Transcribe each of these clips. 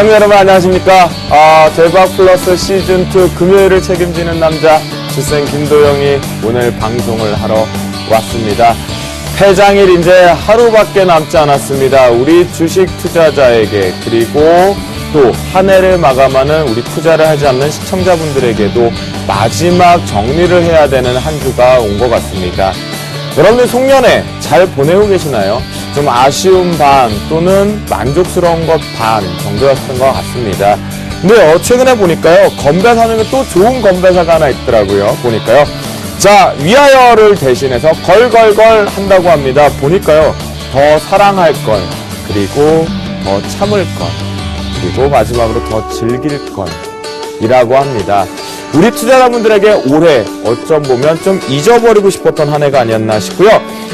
시청자 여러분 안녕하십니까. 대박플러스 시즌2 금요일을 책임지는 남자 주생 김도영이 오늘 방송을 하러 왔습니다. 폐장일 이제 하루밖에 남지 않았습니다. 우리 주식 투자자에게 그리고 또 한 해를 마감하는 우리 투자를 하지 않는 시청자분들에게도 마지막 정리를 해야 되는 한 주가 온 것 같습니다. 여러분들 송년회 잘 보내고 계시나요? 좀 아쉬운 반 또는 만족스러운 것 반 정도였던 것 같습니다. 근데 최근에 보니까요, 건배사는 또 좋은 건배사가 하나 있더라고요. 보니까요. 자, 위하여를 대신해서 걸걸걸 한다고 합니다. 보니까요, 더 사랑할 걸, 그리고 더 참을 걸, 그리고 마지막으로 더 즐길 걸 이라고 합니다. 우리 투자자분들에게 올해 어쩜 보면 좀 잊어버리고 싶었던 한 해가 아니었나 싶고요.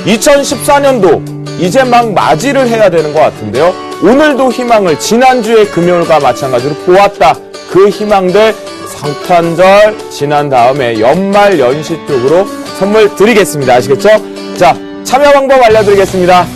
2014년도 이제 막 맞이를 해야 되는 것 같은데요. 오늘도 희망을 지난주의 금요일과 마찬가지로 보았다. 그 희망들 성탄절 지난 다음에 연말 연시 쪽으로 선물 드리겠습니다. 아시겠죠? 자, 참여 방법 알려드리겠습니다.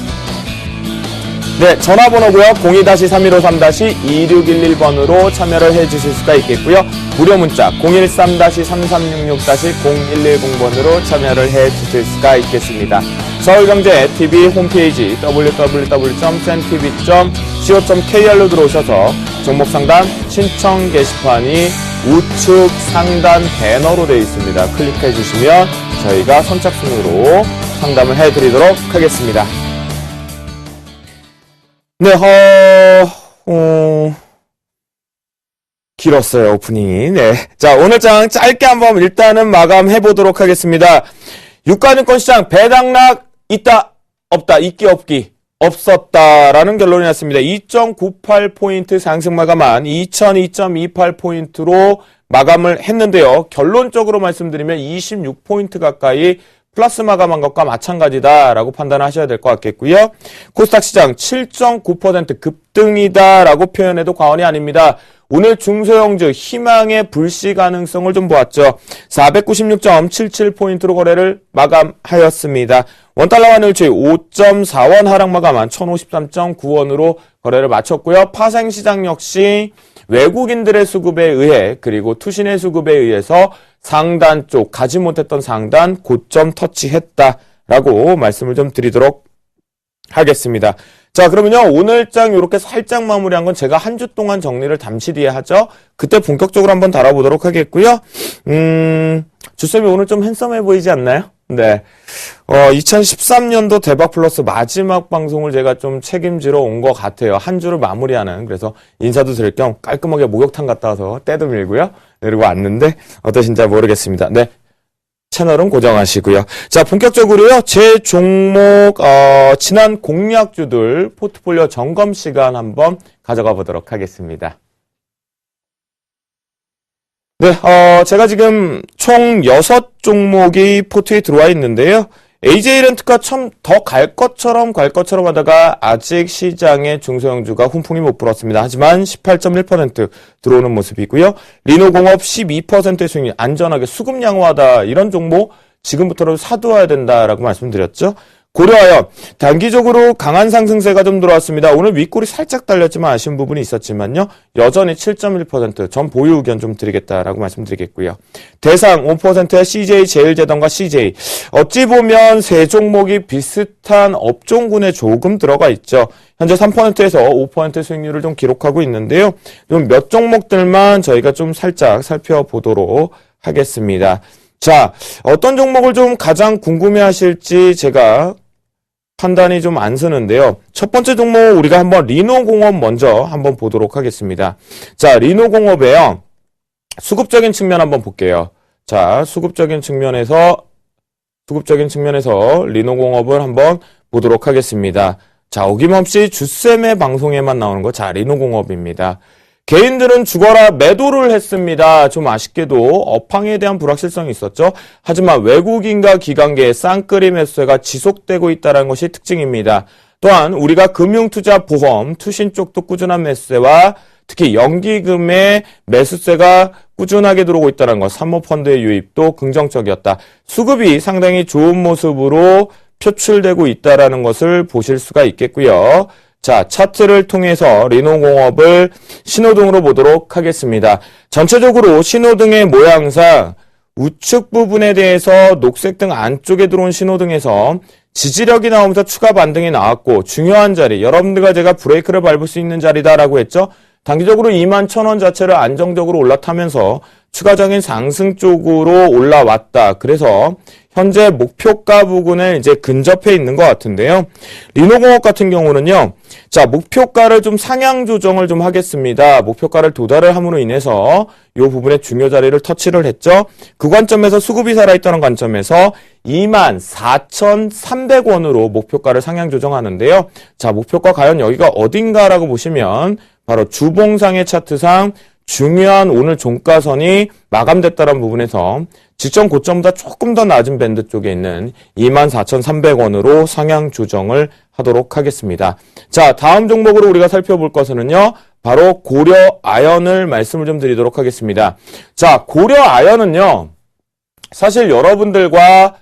네, 전화번호고요. 02-3153-2611번으로 참여를 해주실 수가 있겠고요. 무료 문자 013-3366-0110번으로 참여를 해주실 수가 있겠습니다. 서울경제TV 홈페이지 www.sentv.co.kr로 들어오셔서 종목상담 신청 게시판이 우측 상단 배너로 되어 있습니다. 클릭해 주시면 저희가 선착순으로 상담을 해드리도록 하겠습니다. 네, 길었어요, 오프닝이. 네. 자, 오늘 장 짧게 한번 일단은 마감해 보도록 하겠습니다. 유가증권 시장 배당락 있다, 없다, 있기, 없기, 없었다라는 결론이 났습니다. 2.98포인트 상승 마감한 2002.28포인트로 마감을 했는데요. 결론적으로 말씀드리면 26포인트 가까이 플러스 마감한 것과 마찬가지다라고 판단하셔야 될 것 같겠고요. 코스닥 시장 7.9% 급등이다라고 표현해도 과언이 아닙니다. 오늘 중소형주 희망의 불씨 가능성을 좀 보았죠. 496.77포인트로 거래를 마감하였습니다. 원달러 환율치 5.4원 하락 마감한 1053.9원으로 거래를 마쳤고요. 파생시장 역시 외국인들의 수급에 의해 그리고 투신의 수급에 의해서 상단 쪽 가지 못했던 상단 고점 터치했다라고 말씀을 좀 드리도록 하겠습니다. 자, 그러면요, 오늘 장 요렇게 살짝 마무리한 건 제가 한 주 동안 정리를 잠시 뒤에 하죠. 그때 본격적으로 한번 다뤄보도록 하겠고요. 주쌤이 오늘 좀 핸섬해 보이지 않나요? 네. 2013년도 대박플러스 마지막 방송을 제가 좀 책임지러 온 것 같아요. 한 주를 마무리하는. 그래서 인사도 드릴 겸 깔끔하게 목욕탕 갔다 와서 때도 밀고요. 그리고 왔는데 어떠신지 모르겠습니다. 네. 채널은 고정하시고요. 자, 본격적으로요. 제 종목 지난 공략주들 포트폴리오 점검 시간 한번 가져가 보도록 하겠습니다. 네, 제가 지금 총 6종목이 포트에 들어와 있는데요. AJ렌트카 참 더 갈 것처럼 하다가 아직 시장의 중소형주가 훈풍이 못 불었습니다. 하지만 18.1% 들어오는 모습이고요. 리노공업 12%의 수익률, 안전하게 수급 양호하다. 이런 종목 지금부터라도 사두어야 된다라고 말씀드렸죠. 고려하여 단기적으로 강한 상승세가 좀 들어왔습니다. 오늘 윗골이 살짝 달렸지만 아쉬운 부분이 있었지만요. 여전히 7.1% 전 보유 의견 좀 드리겠다라고 말씀드리겠고요. 대상 5%의 CJ 제일제당과 CJ. 어찌 보면 세 종목이 비슷한 업종군에 조금 들어가 있죠. 현재 3%에서 5% 수익률을 좀 기록하고 있는데요. 좀 몇 종목들만 저희가 좀 살짝 살펴보도록 하겠습니다. 자, 어떤 종목을 좀 가장 궁금해 하실지 제가 판단이 좀 안 서는데요. 첫 번째 종목 우리가 한번 리노공업 먼저 한번 보도록 하겠습니다. 자, 리노공업에요. 수급적인 측면 한번 볼게요. 자, 수급적인 측면에서 리노공업을 한번 보도록 하겠습니다. 자, 어김없이 주쌤의 방송에만 나오는 거. 자, 리노공업입니다. 개인들은 죽어라 매도를 했습니다. 좀 아쉽게도 업황에 대한 불확실성이 있었죠. 하지만 외국인과 기관계의 쌍끌이 매수세가 지속되고 있다는 것이 특징입니다. 또한 우리가 금융투자 보험, 투신 쪽도 꾸준한 매수세와 특히 연기금의 매수세가 꾸준하게 들어오고 있다는 것, 사모펀드의 유입도 긍정적이었다. 수급이 상당히 좋은 모습으로 표출되고 있다는 것을 보실 수가 있겠고요. 자, 차트를 통해서 리노공업을 신호등으로 보도록 하겠습니다. 전체적으로 신호등의 모양상 우측 부분에 대해서 녹색등 안쪽에 들어온 신호등에서 지지력이 나오면서 추가 반등이 나왔고 중요한 자리, 여러분들과 제가 브레이크를 밟을 수 있는 자리다라고 했죠. 단기적으로 21,000원 자체를 안정적으로 올라타면서 추가적인 상승 쪽으로 올라왔다. 그래서 현재 목표가 부근에 이제 근접해 있는 것 같은데요. 리노공업 같은 경우는요. 자, 목표가를 좀 상향 조정을 좀 하겠습니다. 목표가를 도달을 함으로 인해서 이 부분에 중요 자리를 터치를 했죠. 그 관점에서 수급이 살아있다는 관점에서 24,300원으로 목표가를 상향 조정하는데요. 자, 목표가 과연 여기가 어딘가라고 보시면 바로 주봉상의 차트상 중요한 오늘 종가선이 마감됐다는 부분에서 직전 고점보다 조금 더 낮은 밴드 쪽에 있는 24,300원으로 상향 조정을 하도록 하겠습니다. 자, 다음 종목으로 우리가 살펴볼 것은요. 바로 고려 아연을 말씀을 좀 드리도록 하겠습니다. 자, 고려 아연은요. 사실 여러분들과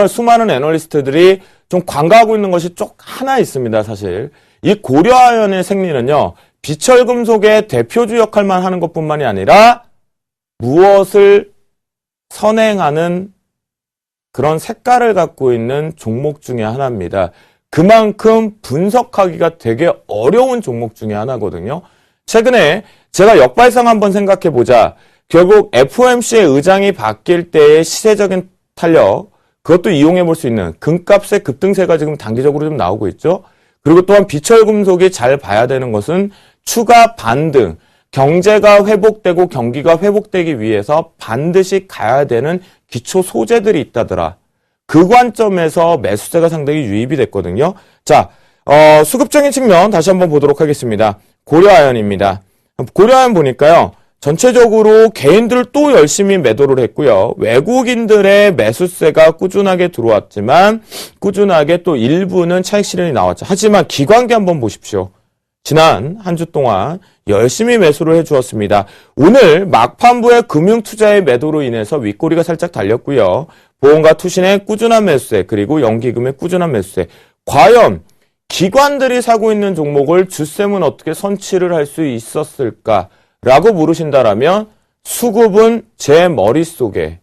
수많은 애널리스트들이 좀 관가하고 있는 것이 쪽 하나 있습니다. 사실 이 고려 아연의 생리는요. 비철금속의 대표주 역할만 하는 것뿐만이 아니라 무엇을 선행하는 그런 색깔을 갖고 있는 종목 중에 하나입니다. 그만큼 분석하기가 되게 어려운 종목 중에 하나거든요. 최근에 제가 역발상 한번 생각해보자. 결국 FOMC의 의장이 바뀔 때의 시세적인 탄력, 그것도 이용해볼 수 있는 금값의 급등세가 지금 단기적으로 좀 나오고 있죠. 그리고 또한 비철금속이 잘 봐야 되는 것은 추가 반등, 경제가 회복되고 경기가 회복되기 위해서 반드시 가야 되는 기초 소재들이 있다더라. 그 관점에서 매수세가 상당히 유입이 됐거든요. 자, 수급적인 측면 다시 한번 보도록 하겠습니다. 고려아연입니다. 고려아연 보니까요. 전체적으로 개인들 또 열심히 매도를 했고요. 외국인들의 매수세가 꾸준하게 들어왔지만 꾸준하게 또 일부는 차익 실현이 나왔죠. 하지만 기관계 한번 보십시오. 지난 한 주 동안 열심히 매수를 해주었습니다. 오늘 막판부의 금융투자의 매도로 인해서 윗꼬리가 살짝 달렸고요. 보험과 투신의 꾸준한 매수세 그리고 연기금의 꾸준한 매수세. 과연 기관들이 사고 있는 종목을 주쌤은 어떻게 선취를 할 수 있었을까라고 물으신다라면 수급은 제 머릿속에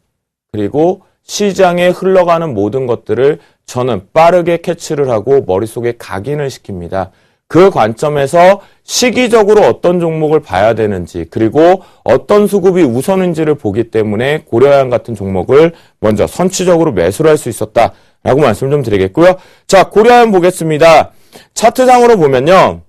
그리고 시장에 흘러가는 모든 것들을 저는 빠르게 캐치를 하고 머릿속에 각인을 시킵니다. 그 관점에서 시기적으로 어떤 종목을 봐야 되는지 그리고 어떤 수급이 우선인지를 보기 때문에 고려아연 같은 종목을 먼저 선취적으로 매수를 할 수 있었다라고 말씀 좀 드리겠고요. 자, 고려아연 보겠습니다. 차트상으로 보면요.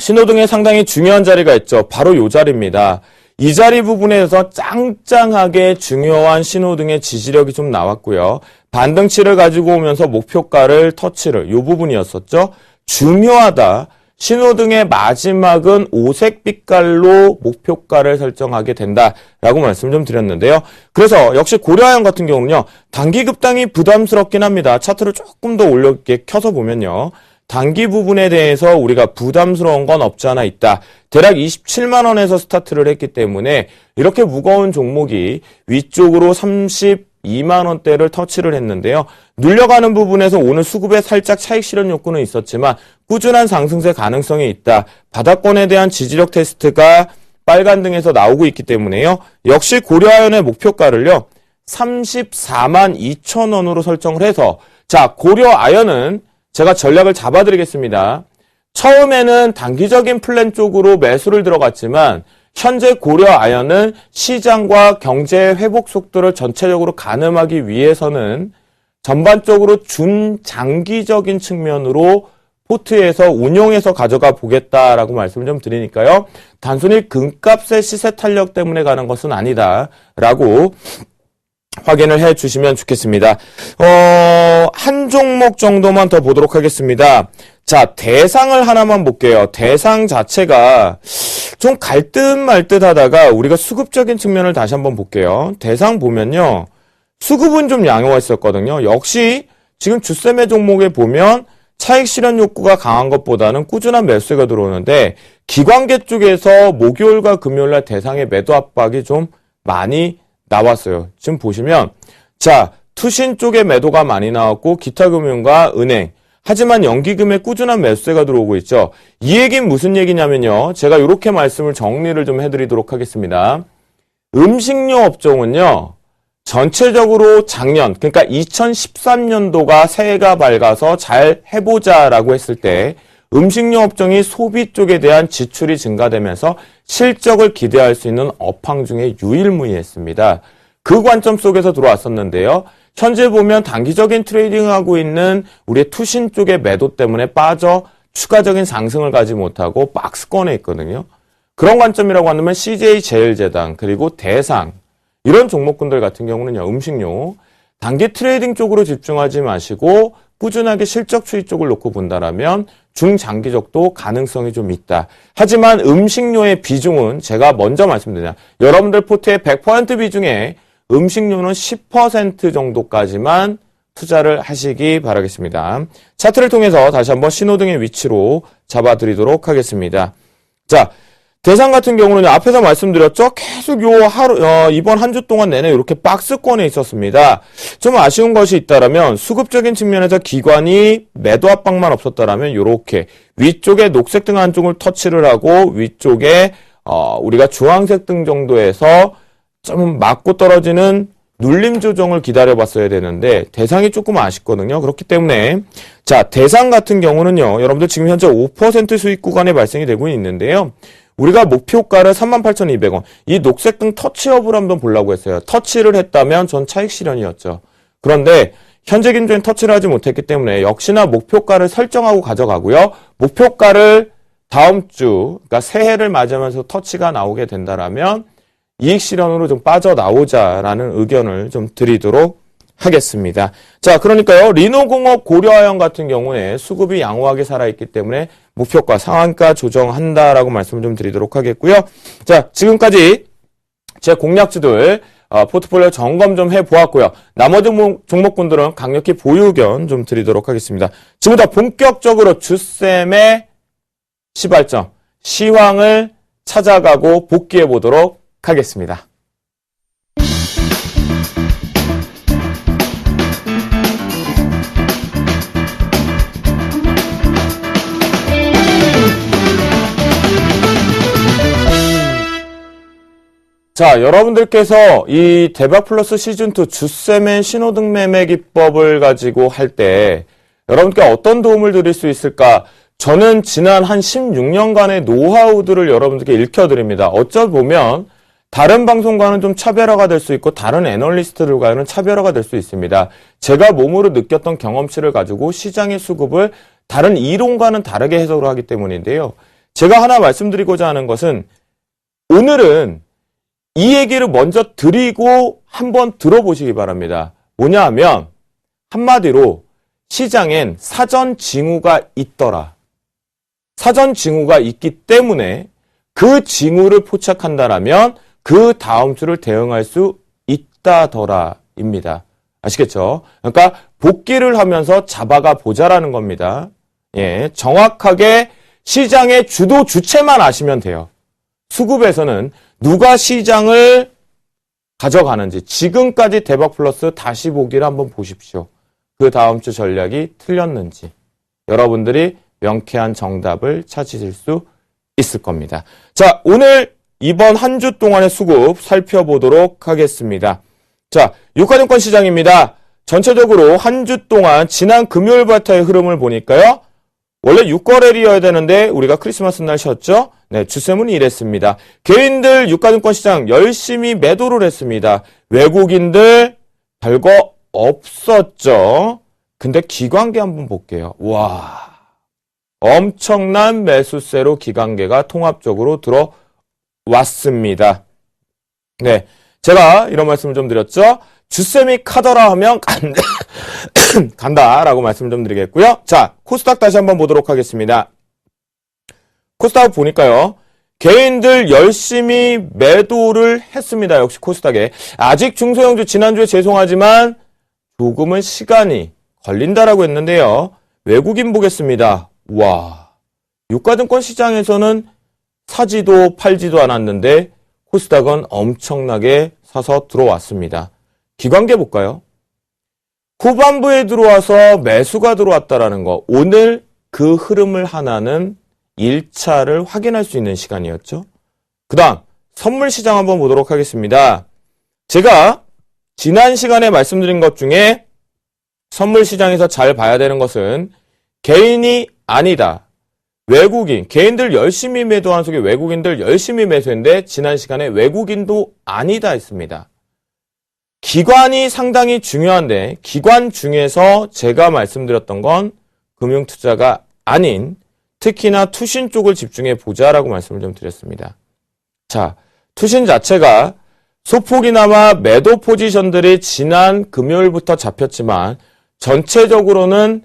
신호등에 상당히 중요한 자리가 있죠. 바로 이 자리입니다. 이 자리 부분에서 짱짱하게 중요한 신호등의 지지력이 좀 나왔고요. 반등치를 가지고 오면서 목표가를 터치를 이 부분이었었죠. 중요하다. 신호등의 마지막은 오색 빛깔로 목표가를 설정하게 된다라고 말씀 좀 드렸는데요. 그래서 역시 고려아연 같은 경우는요. 단기 급당이 부담스럽긴 합니다. 차트를 조금 더 올려게 켜서 보면요. 단기 부분에 대해서 우리가 부담스러운 건 없지 않아 있다. 대략 27만 원에서 스타트를 했기 때문에 이렇게 무거운 종목이 위쪽으로 32만 원대를 터치를 했는데요. 눌려가는 부분에서 오늘 수급에 살짝 차익 실현 욕구는 있었지만 꾸준한 상승세 가능성이 있다. 바닥권에 대한 지지력 테스트가 빨간 등에서 나오고 있기 때문에요. 역시 고려아연의 목표가를요. 34만 2천 원으로 설정을 해서 자, 고려아연은 제가 전략을 잡아드리겠습니다. 처음에는 단기적인 플랜 쪽으로 매수를 들어갔지만 현재 고려아연은 시장과 경제의 회복 속도를 전체적으로 가늠하기 위해서는 전반적으로 중장기적인 측면으로 포트에서 운용해서 가져가 보겠다라고 말씀을 좀 드리니까요. 단순히 금값의 시세 탄력 때문에 가는 것은 아니다라고 확인을 해 주시면 좋겠습니다. 한 종목 정도만 더 보도록 하겠습니다. 자, 대상을 하나만 볼게요. 대상 자체가 좀 갈 듯 말 듯 하다가 우리가 수급적인 측면을 다시 한번 볼게요. 대상 보면요. 수급은 좀 양호가 있었거든요. 역시 지금 주쌤의 종목에 보면 차익 실현 욕구가 강한 것보다는 꾸준한 매수가 들어오는데 기관계 쪽에서 목요일과 금요일날 대상의 매도 압박이 좀 많이 나왔어요. 지금 보시면 자, 투신 쪽에 매도가 많이 나왔고 기타 금융과 은행 하지만 연기금에 꾸준한 매수세가 들어오고 있죠. 이 얘기는 무슨 얘기냐면요. 제가 이렇게 말씀을 정리를 좀 해드리도록 하겠습니다. 음식료 업종은요. 전체적으로 작년, 그러니까 2013년도가 새해가 밝아서 잘 해보자라고 했을 때 음식료 업종이 소비 쪽에 대한 지출이 증가되면서 실적을 기대할 수 있는 업황 중에 유일무이했습니다. 그 관점 속에서 들어왔었는데요. 현재 보면 단기적인 트레이딩하고 있는 우리의 투신 쪽의 매도 때문에 빠져 추가적인 상승을 가지 못하고 박스권에 있거든요. 그런 관점이라고 한다면 CJ제일제당 그리고 대상 이런 종목군들 같은 경우는요. 음식료 단기 트레이딩 쪽으로 집중하지 마시고 꾸준하게 실적 추이 쪽을 놓고 본다라면 중장기적도 가능성이 좀 있다. 하지만 음식료의 비중은 제가 먼저 말씀드리냐. 여러분들 포트의 100% 비중에 음식료는 10% 정도까지만 투자를 하시기 바라겠습니다. 차트를 통해서 다시 한번 신호등의 위치로 잡아드리도록 하겠습니다. 자, 대상 같은 경우는 앞에서 말씀드렸죠. 계속 이번 한 주 동안 내내 이렇게 박스권에 있었습니다. 좀 아쉬운 것이 있다라면 수급적인 측면에서 기관이 매도 압박만 없었다라면 이렇게 위쪽에 녹색 등 한쪽을 터치를 하고 위쪽에 우리가 주황색 등 정도에서 좀 맞고 떨어지는 눌림 조정을 기다려봤어야 되는데 대상이 조금 아쉽거든요. 그렇기 때문에 자 대상 같은 경우는요. 여러분들 지금 현재 5% 수익 구간에 발생이 되고 있는데요. 우리가 목표가를 38,200원 이 녹색 등 터치업을 한번 보려고 했어요. 터치를 했다면 전 차익 실현이었죠. 그런데 현재 김조엔 터치를 하지 못했기 때문에 역시나 목표가를 설정하고 가져가고요. 목표가를 다음 주 그러니까 새해를 맞이하면서 터치가 나오게 된다라면 이익 실현으로 좀 빠져나오자라는 의견을 좀 드리도록 하겠습니다. 자, 그러니까요. 리노공업 고려아연 같은 경우에 수급이 양호하게 살아있기 때문에 목표가 상한가 조정한다라고 말씀을 좀 드리도록 하겠고요. 자, 지금까지 제 공략주들 포트폴리오 점검 좀 해보았고요. 나머지 종목군들은 강력히 보유 의견 좀 드리도록 하겠습니다. 지금부터 본격적으로 주쌤의 시발점, 시황을 찾아가고 복귀해 보도록 하겠습니다. 자, 여러분들께서 이 대박플러스 시즌2 주쌤의 신호등 매매 기법을 가지고 할 때 여러분께 어떤 도움을 드릴 수 있을까? 저는 지난 한 16년간의 노하우들을 여러분들께 읽혀드립니다. 어쩌보면 다른 방송과는 좀 차별화가 될 수 있고 다른 애널리스트들과는 차별화가 될 수 있습니다. 제가 몸으로 느꼈던 경험치를 가지고 시장의 수급을 다른 이론과는 다르게 해석을 하기 때문인데요. 제가 하나 말씀드리고자 하는 것은 오늘은 이 얘기를 먼저 드리고 한번 들어보시기 바랍니다. 뭐냐 하면 한마디로 시장엔 사전 징후가 있더라. 사전 징후가 있기 때문에 그 징후를 포착한다라면 그 다음 주를 대응할 수 있다더라입니다. 아시겠죠? 그러니까 복귀를 하면서 잡아가 보자라는 겁니다. 예, 정확하게 시장의 주도 주체만 아시면 돼요. 수급에서는 누가 시장을 가져가는지 지금까지 대박플러스 다시 보기를 한번 보십시오. 그 다음 주 전략이 틀렸는지 여러분들이 명쾌한 정답을 찾으실 수 있을 겁니다. 자, 오늘 이번 한 주 동안의 수급 살펴보도록 하겠습니다. 자, 유가증권 시장입니다. 전체적으로 한 주 동안 지난 금요일부터의 흐름을 보니까요. 원래 6거래일이어야 되는데 우리가 크리스마스 날 쉬었죠? 네, 주쌤은 이랬습니다. 개인들 유가증권 시장 열심히 매도를 했습니다. 외국인들 별거 없었죠. 근데 기관계 한번 볼게요. 와, 엄청난 매수세로 기관계가 통합적으로 들어왔습니다. 네, 제가 이런 말씀을 좀 드렸죠. 주쌤이 카더라 하면 간다라고 말씀을 좀 드리겠고요. 자, 코스닥 다시 한번 보도록 하겠습니다. 코스닥 보니까요. 개인들 열심히 매도를 했습니다. 역시 코스닥에. 아직 중소형주 지난주에 죄송하지만 조금은 시간이 걸린다라고 했는데요. 외국인 보겠습니다. 와, 유가증권 시장에서는 사지도 팔지도 않았는데 코스닥은 엄청나게 사서 들어왔습니다. 기관계 볼까요? 후반부에 들어와서 매수가 들어왔다라는 거. 오늘 그 흐름을 하나는 1차를 확인할 수 있는 시간이었죠. 그 다음 선물 시장 한번 보도록 하겠습니다. 제가 지난 시간에 말씀드린 것 중에 선물 시장에서 잘 봐야 되는 것은 개인이 아니다. 외국인, 개인들 열심히 매도한 속에 외국인들 열심히 매수했는데 지난 시간에 외국인도 아니다 했습니다. 기관이 상당히 중요한데 기관 중에서 제가 말씀드렸던 건 금융투자가 아닌 특히나 투신 쪽을 집중해 보자라고 말씀을 좀 드렸습니다. 자, 투신 자체가 소폭이나마 매도 포지션들이 지난 금요일부터 잡혔지만 전체적으로는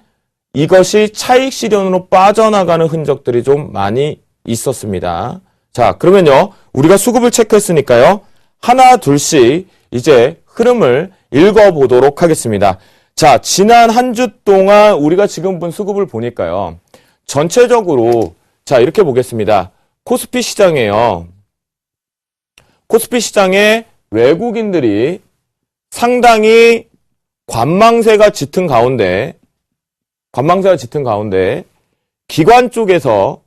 이것이 차익 실현으로 빠져나가는 흔적들이 좀 많이 있었습니다. 자, 그러면요. 우리가 수급을 체크했으니까요. 하나, 둘씩 이제 흐름을 읽어보도록 하겠습니다. 자, 지난 한 주 동안 우리가 지금 본 수급을 보니까요. 전체적으로 자, 이렇게 보겠습니다. 코스피 시장에요. 코스피 시장에 외국인들이 상당히 관망세가 짙은 가운데 기관 쪽에서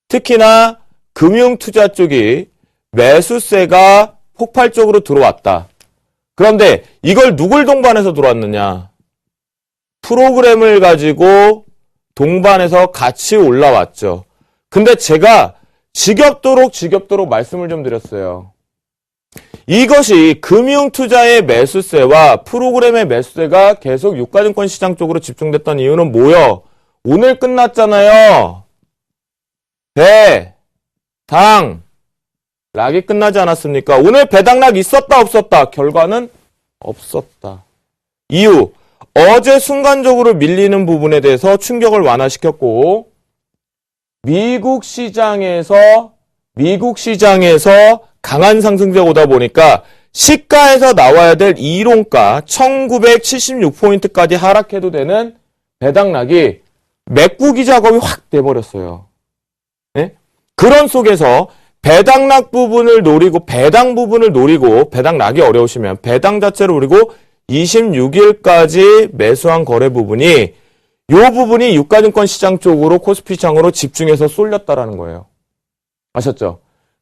특히나 금융투자 쪽이 매수세가 폭발적으로 들어왔다. 그런데 이걸 누굴 동반해서 들어왔느냐? 프로그램을 가지고 동반해서 같이 올라왔죠. 근데 제가 지겹도록 말씀을 좀 드렸어요. 이것이 금융투자의 매수세와 프로그램의 매수세가 계속 유가증권 시장 쪽으로 집중됐던 이유는 뭐요? 오늘 끝났잖아요. 배당 락이 끝나지 않았습니까? 오늘 배당락 있었다 없었다? 결과는 없었다. 이유, 어제 순간적으로 밀리는 부분에 대해서 충격을 완화시켰고 미국 시장에서 강한 상승세가 오다 보니까 시가에서 나와야 될 이론가 1976포인트까지 하락해도 되는 배당락이 메꾸기 작업이 확 돼버렸어요. 네? 그런 속에서 배당락 부분을 노리고 배당락이 어려우시면 배당 자체를 노리고 26일까지 매수한 거래 부분이 이 부분이 유가증권 시장 쪽으로 코스피 시장으로 집중해서 쏠렸다라는 거예요. 아셨죠?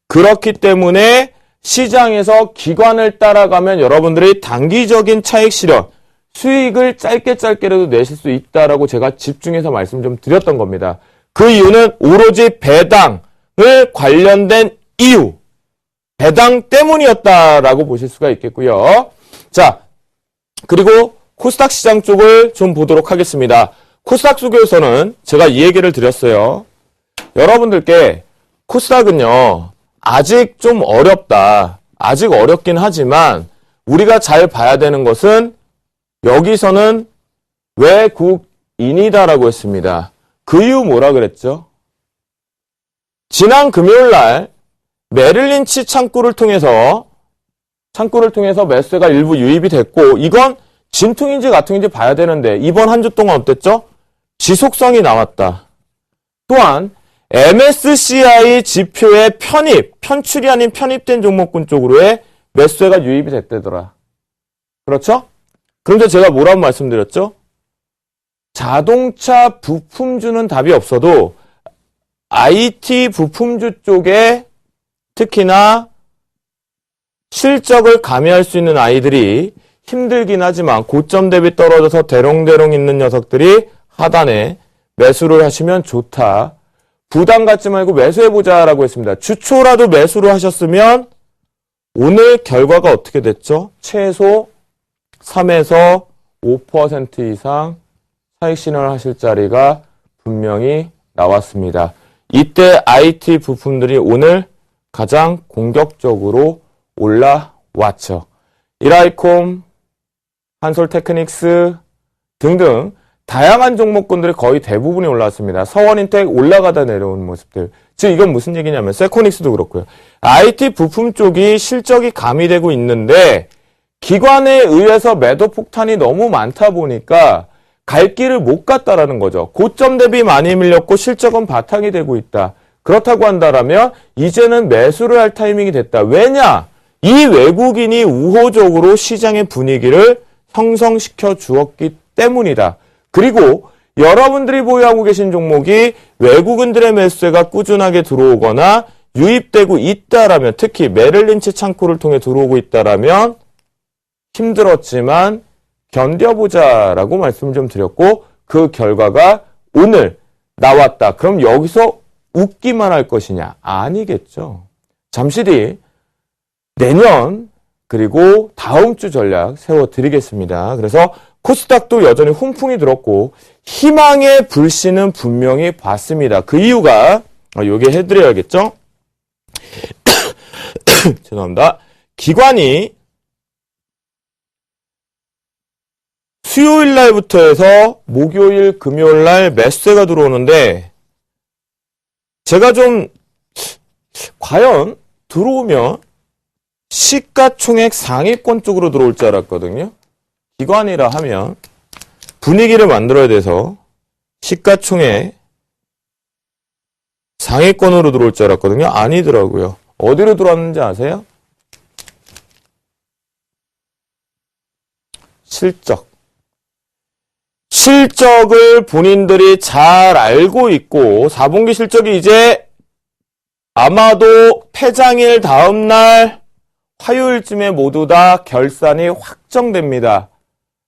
그렇기 때문에 시장에서 기관을 따라가면 여러분들이 단기적인 차익 실현, 수익을 짧게라도 내실 수 있다라고 제가 집중해서 말씀 좀 드렸던 겁니다. 그 이유는 오로지 배당을 관련된 이유, 배당 때문이었다라고 보실 수가 있겠고요. 자, 그리고 코스닥 시장 쪽을 좀 보도록 하겠습니다. 코스닥 속에서는 제가 이 얘기를 드렸어요. 여러분들께 코스닥은요, 아직 좀 어렵다. 아직 어렵긴 하지만 우리가 잘 봐야 되는 것은 여기서는 외국인이다라고 했습니다. 그 이유 뭐라 그랬죠? 지난 금요일 날 메릴 린치 창구를 통해서 매수세가 일부 유입이 됐고 이건 진퉁인지 가퉁인지 봐야 되는데 이번 한 주 동안 어땠죠? 지속성이 나왔다. 또한 MSCI 지표의 편출이 아닌 편입된 종목군 쪽으로의 매수세가 유입이 됐다더라. 그렇죠? 그런데 제가 뭐라고 말씀드렸죠? 자동차 부품주는 답이 없어도 IT 부품주 쪽에 특히나 실적을 가미할 수 있는 아이들이 힘들긴 하지만 고점 대비 떨어져서 대롱대롱 있는 녀석들이 하단에 매수를 하시면 좋다. 부담 갖지 말고 매수해보자라고 했습니다. 주초라도 매수를 하셨으면 오늘 결과가 어떻게 됐죠? 최소 3에서 5% 이상 차익 실현을 하실 자리가 분명히 나왔습니다. 이때 IT 부품들이 오늘 가장 공격적으로 올라왔죠. 이라이콤, 한솔테크닉스 등등 다양한 종목군들이 거의 대부분이 올라왔습니다. 서원인텍 올라가다 내려오는 모습들. 즉 이건 무슨 얘기냐면 세코닉스도 그렇고요. IT 부품 쪽이 실적이 가미되고 있는데 기관에 의해서 매도 폭탄이 너무 많다 보니까 갈 길을 못 갔다라는 거죠. 고점 대비 많이 밀렸고 실적은 바탕이 되고 있다. 그렇다고 한다라면 이제는 매수를 할 타이밍이 됐다. 왜냐? 이 외국인이 우호적으로 시장의 분위기를 형성시켜 주었기 때문이다. 그리고 여러분들이 보유하고 계신 종목이 외국인들의 매수세가 꾸준하게 들어오거나 유입되고 있다라면, 특히 메릴린치 창구를 통해 들어오고 있다라면 힘들었지만 견뎌보자라고 말씀을 좀 드렸고, 그 결과가 오늘 나왔다. 그럼 여기서 웃기만 할 것이냐? 아니겠죠. 잠시 뒤 내년 그리고 다음 주 전략 세워드리겠습니다. 그래서 코스닥도 여전히 훈풍이 들었고 희망의 불씨는 분명히 봤습니다. 그 이유가 요게 해드려야겠죠? 죄송합니다. 기관이 수요일 날부터 해서 목요일, 금요일 날 매수세가 들어오는데 제가 좀 과연 들어오면 시가총액 상위권 쪽으로 들어올 줄 알았거든요. 기관이라 하면 분위기를 만들어야 돼서 시가총액 상위권으로 들어올 줄 알았거든요. 아니더라고요. 어디로 들어왔는지 아세요? 실적을 본인들이 잘 알고 있고 4분기 실적이 이제 아마도 폐장일 다음날 화요일쯤에 모두 다 결산이 확정됩니다.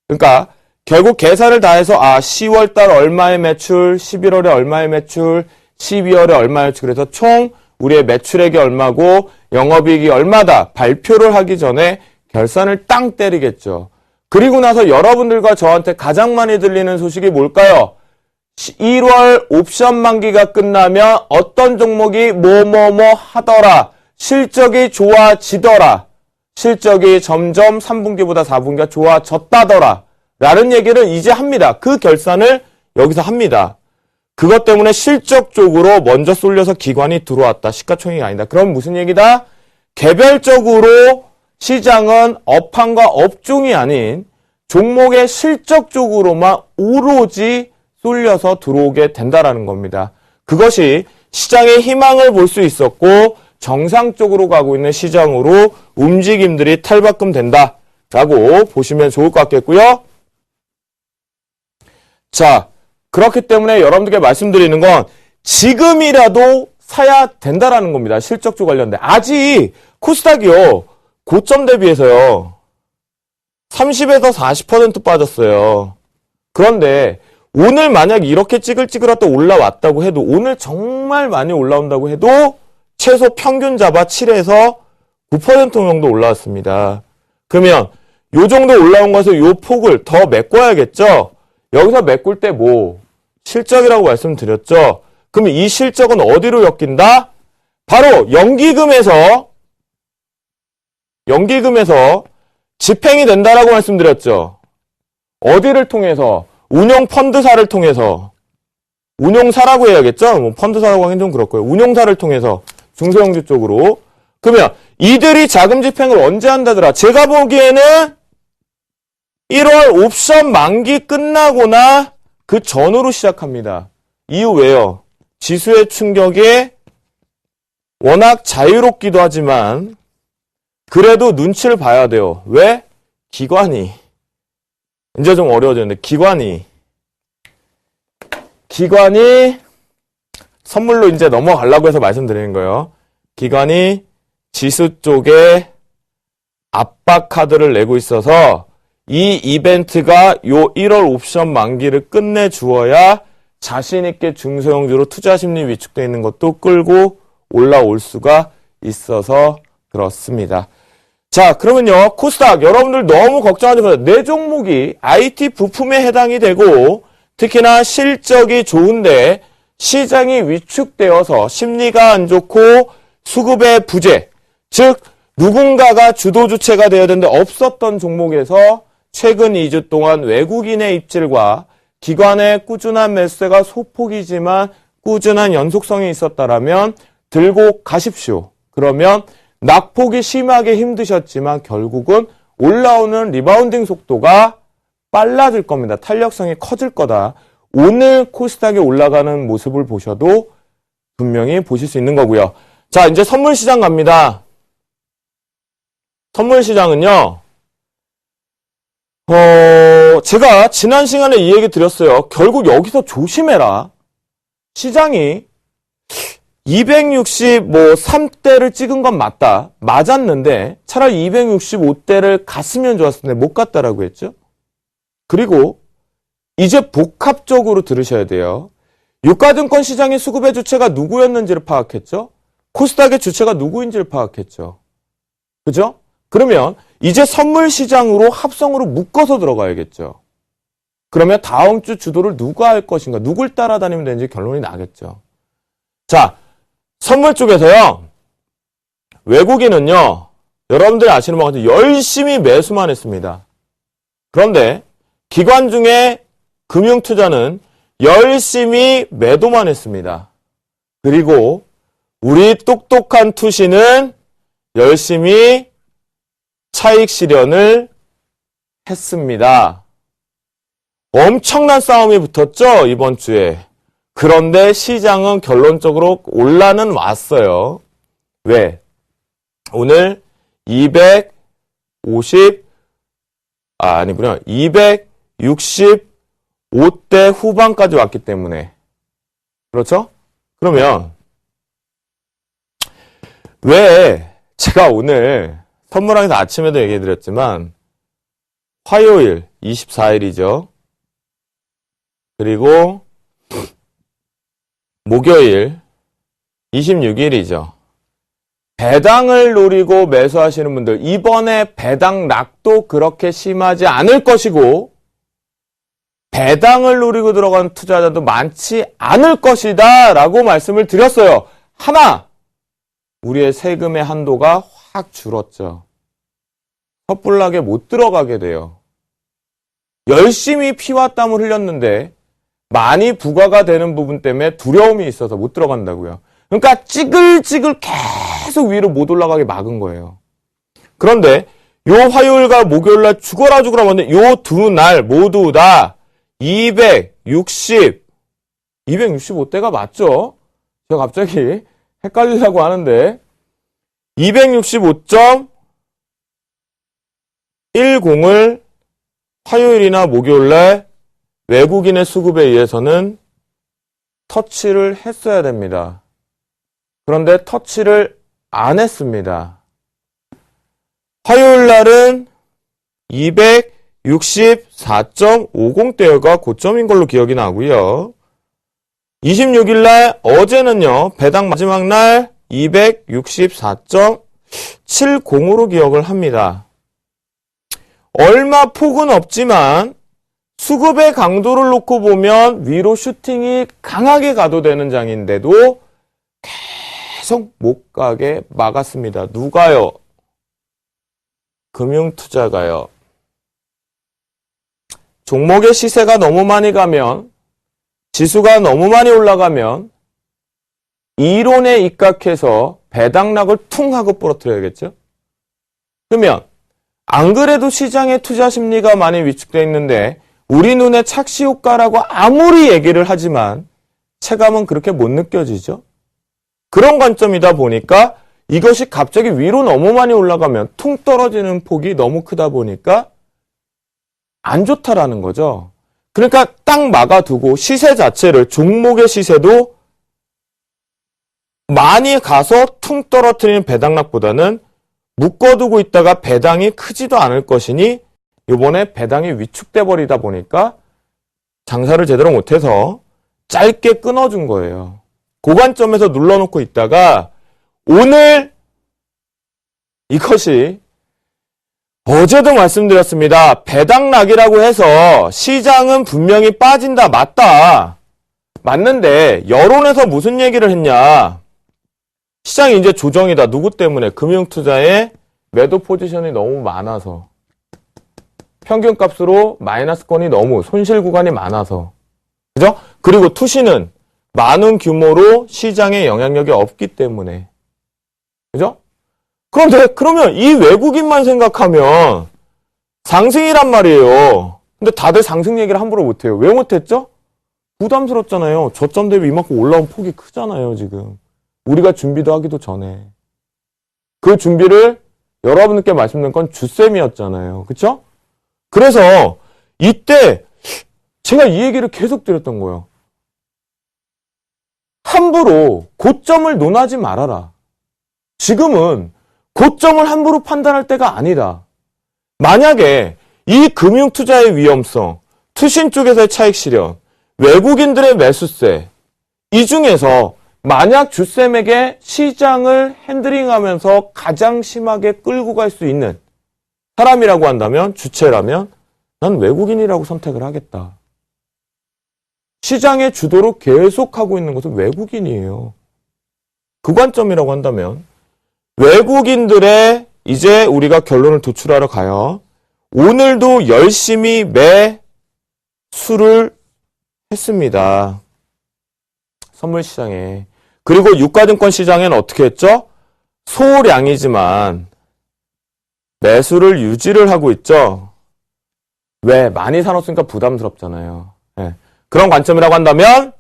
그러니까 결국 계산을 다 해서 10월달 얼마의 매출, 11월에 얼마의 매출, 12월에 얼마의 매출, 그래서 총 우리의 매출액이 얼마고 영업이익이 얼마다 발표를 하기 전에 결산을 땅 때리겠죠. 그리고 나서 여러분들과 저한테 가장 많이 들리는 소식이 뭘까요? 1월 옵션 만기가 끝나면 어떤 종목이 뭐뭐뭐 하더라. 실적이 좋아지더라. 실적이 점점 3분기보다 4분기가 좋아졌다더라. 라는 얘기를 이제 합니다. 그 결산을 여기서 합니다. 그것 때문에 실적 쪽으로 먼저 쏠려서 기관이 들어왔다. 시가총액이 아니다. 그럼 무슨 얘기다? 개별적으로 시장은 업황과 업종이 아닌 종목의 실적 쪽으로만 오로지 쏠려서 들어오게 된다라는 겁니다. 그것이 시장의 희망을 볼 수 있었고 정상적으로 가고 있는 시장으로 움직임들이 탈바꿈 된다라고 보시면 좋을 것 같겠고요. 자, 그렇기 때문에 여러분들께 말씀드리는 건 지금이라도 사야 된다라는 겁니다. 실적주 관련된. 아직 코스닥이요. 고점 대비해서요. 30에서 40% 빠졌어요. 그런데 오늘 만약 이렇게 찌글찌글하다 올라왔다고 해도 오늘 정말 많이 올라온다고 해도 최소 평균 잡아 7에서 9% 정도 올라왔습니다. 그러면 요 정도 올라온 것을 요 폭을 더 메꿔야겠죠? 여기서 메꿀 때 뭐 실적이라고 말씀드렸죠? 그럼 이 실적은 어디로 엮인다? 바로 연기금에서 집행이 된다라고 말씀드렸죠. 어디를 통해서? 운용 펀드사를 통해서. 운용사라고 해야겠죠? 뭐 펀드사라고 하긴 좀 그렇고요. 운용사를 통해서 중소형주 쪽으로. 그러면 이들이 자금 집행을 언제 한다더라? 제가 보기에는 1월 옵션 만기 끝나거나 그 전후로 시작합니다. 이유 왜요? 지수의 충격이 워낙 자유롭기도 하지만 그래도 눈치를 봐야 돼요. 왜? 기관이 이제 좀 어려워지는데 기관이 선물로 이제 넘어가려고 해서 말씀드리는 거예요. 기관이 지수 쪽에 압박 카드를 내고 있어서 이 이벤트가 요 1월 옵션 만기를 끝내주어야 자신있게 중소형주로 투자 심리 위축되어 있는 것도 끌고 올라올 수가 있어서 그렇습니다. 자, 그러면요, 코스닥 여러분들 너무 걱정하지 마세요. 내 종목이 IT 부품에 해당이 되고 특히나 실적이 좋은데 시장이 위축되어서 심리가 안 좋고 수급의 부재, 즉 누군가가 주도 주체가 되어야 되는데 없었던 종목에서 최근 2주 동안 외국인의 입질과 기관의 꾸준한 매수세가 소폭이지만 꾸준한 연속성이 있었다라면 들고 가십시오. 그러면 낙폭이 심하게 힘드셨지만 결국은 올라오는 리바운딩 속도가 빨라질 겁니다. 탄력성이 커질 거다. 오늘 코스닥이 올라가는 모습을 보셔도 분명히 보실 수 있는 거고요. 자, 이제 선물 시장 갑니다. 선물 시장은요. 제가 지난 시간에 이 얘기 드렸어요. 결국 여기서 조심해라. 시장이 263대를 찍은 건 맞았는데 차라리 265대를 갔으면 좋았을 텐데 못 갔다라고 했죠. 그리고 이제 복합적으로 들으셔야 돼요. 유가증권 시장의 수급의 주체가 누구였는지를 파악했죠. 코스닥의 주체가 누구인지를 파악했죠. 그죠? 그러면 이제 선물 시장으로 합성으로 묶어서 들어가야겠죠. 그러면 다음 주 주도를 누가 할 것인가, 누굴 따라다니면 되는지 결론이 나겠죠. 자, 선물 쪽에서요. 외국인은요. 여러분들이 아시는 것 같아요. 열심히 매수만 했습니다. 그런데 기관 중에 금융투자는 열심히 매도만 했습니다. 그리고 우리 똑똑한 투시는 열심히 차익 실현을 했습니다. 엄청난 싸움이 붙었죠, 이번 주에. 그런데 시장은 결론적으로 올라는 왔어요. 왜? 오늘 265대 후반까지 왔기 때문에. 그렇죠? 그러면 왜 제가 오늘 선물항에서 아침에도 얘기해 드렸지만 화요일 24일이죠. 그리고 목요일 26일이죠. 배당을 노리고 매수하시는 분들, 이번에 배당 락도 그렇게 심하지 않을 것이고 배당을 노리고 들어간 투자자도 많지 않을 것이다 라고 말씀을 드렸어요. 하나, 우리의 세금의 한도가 확 줄었죠. 섣불나게 못 들어가게 돼요. 열심히 피와 땀을 흘렸는데 많이 부과가 되는 부분 때문에 두려움이 있어서 못 들어간다고요. 그러니까 찌글찌글 계속 위로 못 올라가게 막은 거예요. 그런데 요 화요일과 목요일날 죽어라 봤는데 요 두 날 모두 다 265대가 맞죠? 제가 갑자기 헷갈리려고 하는데 265.10을 화요일이나 목요일날 외국인의 수급에 의해서는 터치를 했어야 됩니다. 그런데 터치를 안 했습니다. 화요일 날은 264.50대가 고점인 걸로 기억이 나고요. 26일 날 어제는요. 배당 마지막 날 264.70으로 기억을 합니다. 얼마 폭은 없지만 수급의 강도를 놓고 보면 위로 슈팅이 강하게 가도 되는 장인데도 계속 못 가게 막았습니다. 누가요? 금융투자가요. 종목의 시세가 너무 많이 가면, 지수가 너무 많이 올라가면 이론에 입각해서 배당락을 퉁 하고 부러뜨려야겠죠? 그러면 안 그래도 시장의 투자 심리가 많이 위축되어 있는데 우리 눈에 착시 효과라고 아무리 얘기를 하지만 체감은 그렇게 못 느껴지죠? 그런 관점이다 보니까 이것이 갑자기 위로 너무 많이 올라가면 퉁 떨어지는 폭이 너무 크다 보니까 안 좋다라는 거죠. 그러니까 딱 막아두고 시세 자체를, 종목의 시세도 많이 가서 퉁 떨어뜨리는 배당락보다는 묶어두고 있다가 배당이 크지도 않을 것이니 이번에 배당이 위축돼 버리다 보니까 장사를 제대로 못해서 짧게 끊어준 거예요. 고관점에서 눌러놓고 있다가 오늘 이것이 어제도 말씀드렸습니다. 배당락이라고 해서 시장은 분명히 빠진다. 맞다. 맞는데 여론에서 무슨 얘기를 했냐. 시장이 이제 조정이다. 누구 때문에? 금융투자의 매도 포지션이 너무 많아서. 평균값으로 마이너스권이 너무 손실 구간이 많아서. 그죠? 그리고 투시는 많은 규모로 시장에 영향력이 없기 때문에. 그죠? 그런데 그러면 이 외국인만 생각하면 상승이란 말이에요. 근데 다들 상승 얘기를 함부로 못해요. 왜 못했죠? 부담스럽잖아요. 저점 대비 이만큼 올라온 폭이 크잖아요, 지금. 우리가 준비도 하기도 전에. 그 준비를 여러분께 말씀드린 건 주쌤이었잖아요. 그쵸? 그래서 이때 제가 이 얘기를 계속 드렸던 거예요. 함부로 고점을 논하지 말아라. 지금은 고점을 함부로 판단할 때가 아니다. 만약에 이 금융투자의 위험성, 투신 쪽에서의 차익 실현, 외국인들의 매수세, 이 중에서 만약 주쌤에게 시장을 핸들링하면서 가장 심하게 끌고 갈 수 있는 사람이라고 한다면, 주체라면 난 외국인이라고 선택을 하겠다. 시장의 주도로 계속하고 있는 것은 외국인이에요. 그 관점이라고 한다면 외국인들의 이제 우리가 결론을 도출하러 가요. 오늘도 열심히 매수를 했습니다. 선물시장에. 그리고 유가증권 시장에는 어떻게 했죠? 소량이지만 매수를 유지를 하고 있죠. 왜? 많이 사놓으니까 부담스럽잖아요. 네. 그런 관점이라고 한다면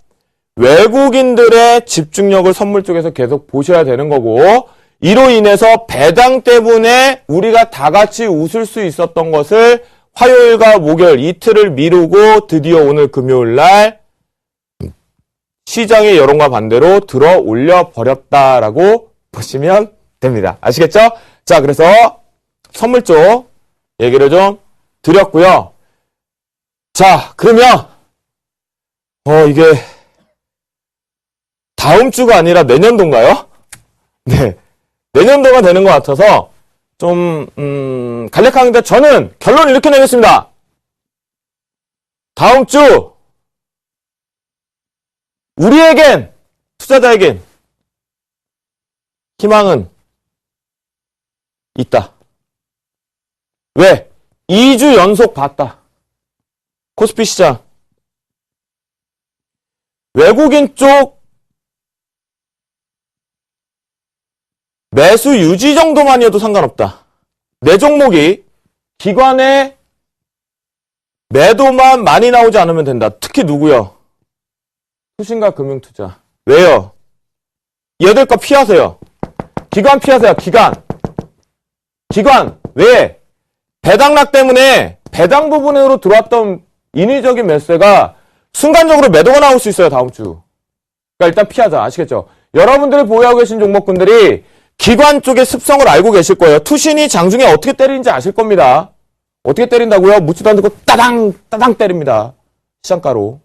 외국인들의 집중력을 선물 쪽에서 계속 보셔야 되는 거고, 이로 인해서 배당 때문에 우리가 다 같이 웃을 수 있었던 것을 화요일과 목요일 이틀을 미루고 드디어 오늘 금요일 날 시장의 여론과 반대로 들어 올려 버렸다라고 보시면 됩니다. 아시겠죠? 자, 그래서 선물 쪽 얘기를 좀 드렸고요. 자, 그러면 이게 다음 주가 아니라 내년도인가요? 네. 내년도가 되는 것 같아서 좀 간략한데 저는 결론을 이렇게 내겠습니다. 다음 주 우리에겐, 투자자에겐 희망은 있다. 왜? 2주 연속 봤다. 코스피 시장. 외국인 쪽 매수 유지 정도만이어도 상관없다. 내 종목이 기관의 매도만 많이 나오지 않으면 된다. 특히 누구요? 투신과 금융투자. 왜요? 얘들 거 피하세요. 기관 피하세요. 기관. 왜? 배당락 때문에 배당 부분으로 들어왔던 인위적인 매수가 순간적으로 매도가 나올 수 있어요. 다음 주. 그러니까 일단 피하자. 아시겠죠? 여러분들이 보유하고 계신 종목군들이 기관 쪽의 습성을 알고 계실 거예요. 투신이 장중에 어떻게 때리는지 아실 겁니다. 어떻게 때린다고요? 묻지도 않고 따당 때립니다. 시장가로.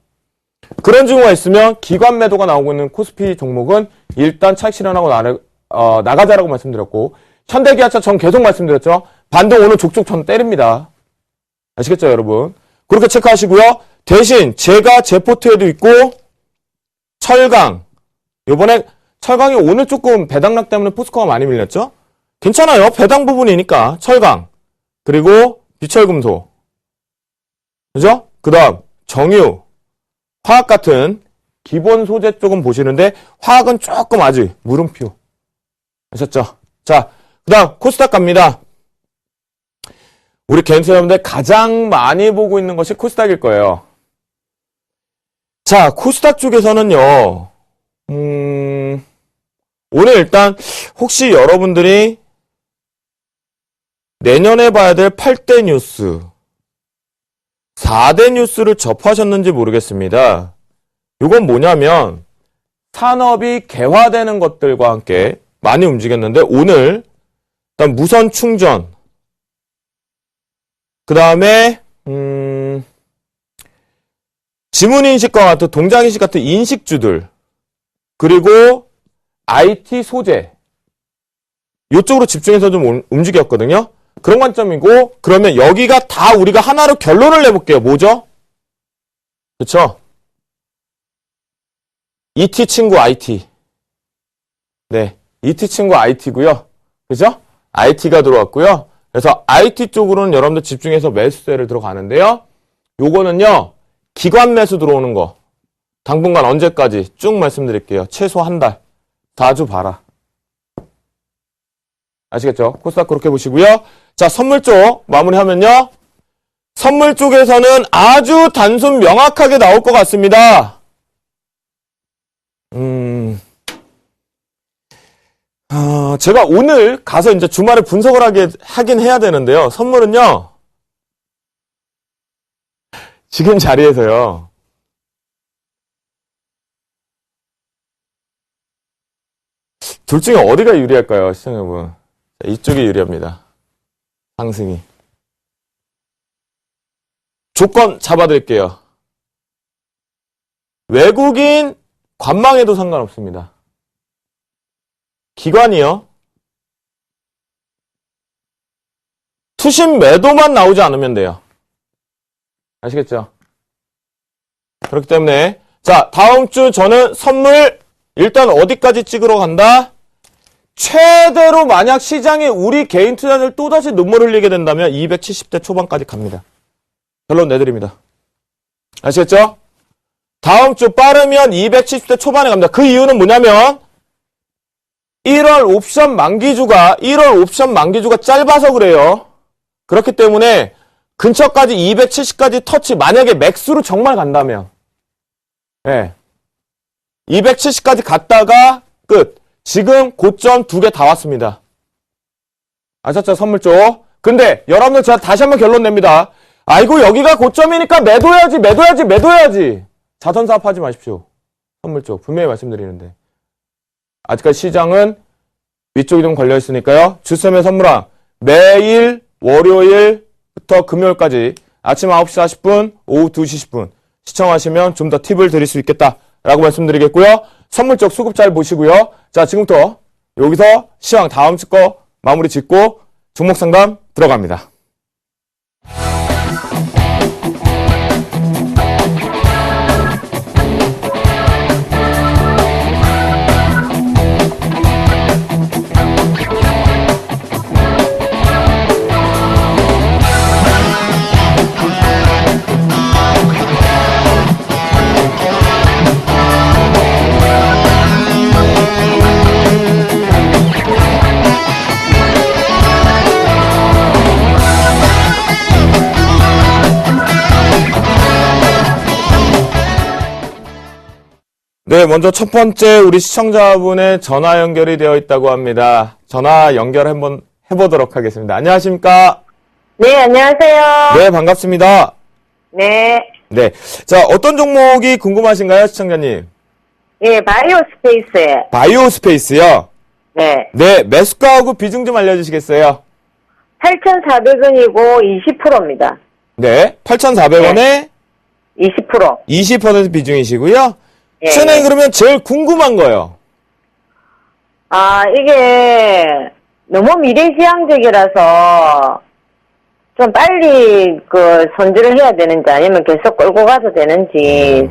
그런 징후가 있으면 기관 매도가 나오고 있는 코스피 종목은 일단 차익 실현하고 나가자라고 말씀드렸고, 현대기아차 전 계속 말씀드렸죠. 반등 오늘 족족 전 때립니다. 아시겠죠, 여러분? 그렇게 체크하시고요. 대신 제가 제 포트에도 있고 철강. 요번에 철강이 오늘 조금 배당락 때문에 포스코가 많이 밀렸죠? 괜찮아요. 배당 부분이니까 철강. 그리고 비철금소. 그죠? 그 다음 정유. 화학 같은 기본 소재 쪽은 보시는데 화학은 조금 아직 물음표. 아셨죠? 자, 그 다음 코스닥 갑니다. 우리 개인 투자자분들 가장 많이 보고 있는 것이 코스닥일 거예요. 자, 코스닥 쪽에서는요. 오늘 일단 혹시 여러분들이 내년에 봐야 될 8대 뉴스, 4대 뉴스를 접하셨는지 모르겠습니다. 이건 뭐냐면 산업이 개화되는 것들과 함께 많이 움직였는데 오늘 일단 무선 충전, 그 다음에 지문인식과 같은 동작인식 같은 인식주들, 그리고 IT 소재 이쪽으로 집중해서 좀 움직였거든요. 그런 관점이고, 그러면 여기가 다 우리가 하나로 결론을 내볼게요. 뭐죠? 그쵸? ET 친구 IT. 네, ET 친구 IT고요. 그죠? IT가 들어왔고요. 그래서 IT 쪽으로는 여러분들 집중해서 매수세를 들어가는데요. 요거는요, 기관 매수 들어오는 거. 당분간 언제까지 쭉 말씀드릴게요. 최소 한 달. 4주 봐라. 아시겠죠? 코스닥 그렇게 보시고요. 자, 선물 쪽 마무리하면요. 선물 쪽에서는 아주 단순 명확하게 나올 것 같습니다. 제가 오늘 가서 이제 주말에 분석을 하긴 해야 되는데요. 선물은요. 지금 자리에서요. 둘 중에 어디가 유리할까요, 시청자분? 이쪽이 유리합니다. 상승이. 조건 잡아드릴게요. 외국인 관망해도 상관없습니다. 기관이요. 투심 매도만 나오지 않으면 돼요. 아시겠죠? 그렇기 때문에 자, 다음 주 저는 선물 일단 어디까지 찍으러 간다? 최대로 만약 시장에 우리 개인 투자자들 또다시 눈물 흘리게 된다면 270대 초반까지 갑니다. 결론 내드립니다. 아시겠죠? 다음 주 빠르면 270대 초반에 갑니다. 그 이유는 뭐냐면 1월 옵션 만기주가 짧아서 그래요. 그렇기 때문에 근처까지 270까지 터치, 만약에 맥스로 정말 간다면, 예. 270까지 갔다가 끝. 지금 고점 2개 다 왔습니다. 아셨죠? 선물 쪽. 근데 여러분들 제가 다시 한번 결론 냅니다. 아이고 여기가 고점이니까 매도해야지. 자선사업 하지 마십시오. 선물 쪽. 분명히 말씀드리는데. 아직까지 시장은 위쪽이 좀 걸려있으니까요. 주쌤의 선물왕. 매일 월요일부터 금요일까지 아침 9시 40분, 오후 2시 10분 시청하시면 좀 더 팁을 드릴 수 있겠다라고 말씀드리겠고요. 선물 쪽 수급 잘 보시고요. 자, 지금부터 여기서 시황 다음 주 거 마무리 짓고 종목 상담 들어갑니다. 네, 먼저 첫 번째 우리 시청자분의 전화 연결이 되어 있다고 합니다. 전화 연결 한번 해보도록 하겠습니다. 안녕하십니까? 네, 안녕하세요. 네, 반갑습니다. 네. 네, 자, 어떤 종목이 궁금하신가요, 시청자님? 예, 바이오 스페이스에. 바이오 스페이스요? 네. 네, 매수가하고 비중 좀 알려주시겠어요? 8,400원이고 20%입니다. 네, 8,400원에 20%. 20% 비중이시고요. 예. 시청자님 그러면 제일 궁금한 거요. 아, 이게 너무 미래지향적이라서 좀 빨리 손질을 해야 되는지 아니면 계속 끌고 가도 되는지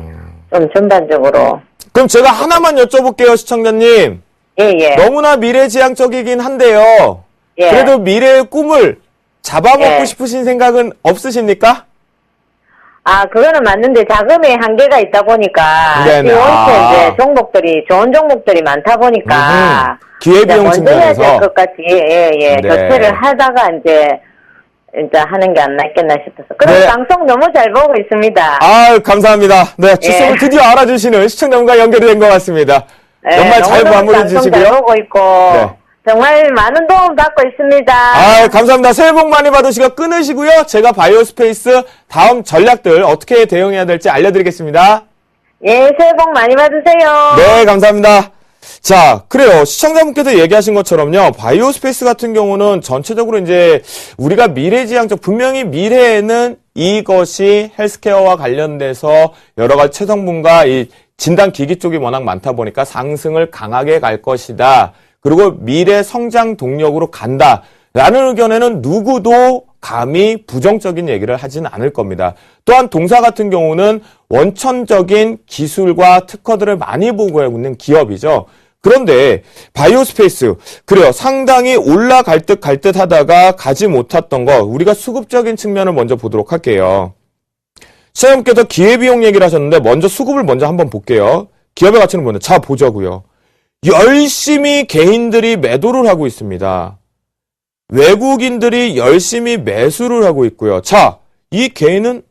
좀 전반적으로. 그럼 제가 하나만 여쭤볼게요, 시청자님. 예, 예. 너무나 미래지향적이긴 한데요. 예. 그래도 미래의 꿈을 잡아먹고 예. 싶으신 생각은 없으십니까? 아, 그거는 맞는데 자금의 한계가 있다 보니까 네네. 원체 아. 이제 좋은 종목들이 많다 보니까 기회비용 먼저 해야 측면에서. 될 것 같이 네. 교체를 하다가 이제 하는 게 안 낫겠나 싶어서. 그럼 네. 방송 너무 잘 보고 있습니다. 아, 감사합니다. 네, 주성을 예. 드디어 알아주시는 시청자분과 연결이 된 것 같습니다. 연말 잘 마무리 방송 잘 주시고요. 보고 있고 네. 정말 많은 도움 받고 있습니다. 아, 감사합니다. 새해 복 많이 받으시고 끊으시고요. 제가 바이오스페이스 다음 전략들 어떻게 대응해야 될지 알려드리겠습니다. 예, 새해 복 많이 받으세요. 네, 감사합니다. 자, 그래요. 시청자분께서 얘기하신 것처럼요. 바이오스페이스 같은 경우는 전체적으로 이제 우리가 미래지향적, 분명히 미래에는 이것이 헬스케어와 관련돼서 여러 가지 체성분과 이 진단기기 쪽이 워낙 많다 보니까 상승을 강하게 갈 것이다. 그리고 미래 성장 동력으로 간다. 라는 의견에는 누구도 감히 부정적인 얘기를 하진 않을 겁니다. 또한 동사 같은 경우는 원천적인 기술과 특허들을 많이 보고하고 있는 기업이죠. 그런데 바이오스페이스, 그래요. 상당히 올라갈 듯 갈 듯 하다가 가지 못했던 거, 우리가 수급적인 측면을 먼저 보도록 할게요. 시장님께서 기회비용 얘기를 하셨는데 먼저 수급을 먼저 한번 볼게요. 기업의 가치는 뭐냐? 자, 보자고요. 열심히 개인들이 매도를 하고 있습니다. 외국인들이 열심히 매수를 하고 있고요. 자, 이 개인은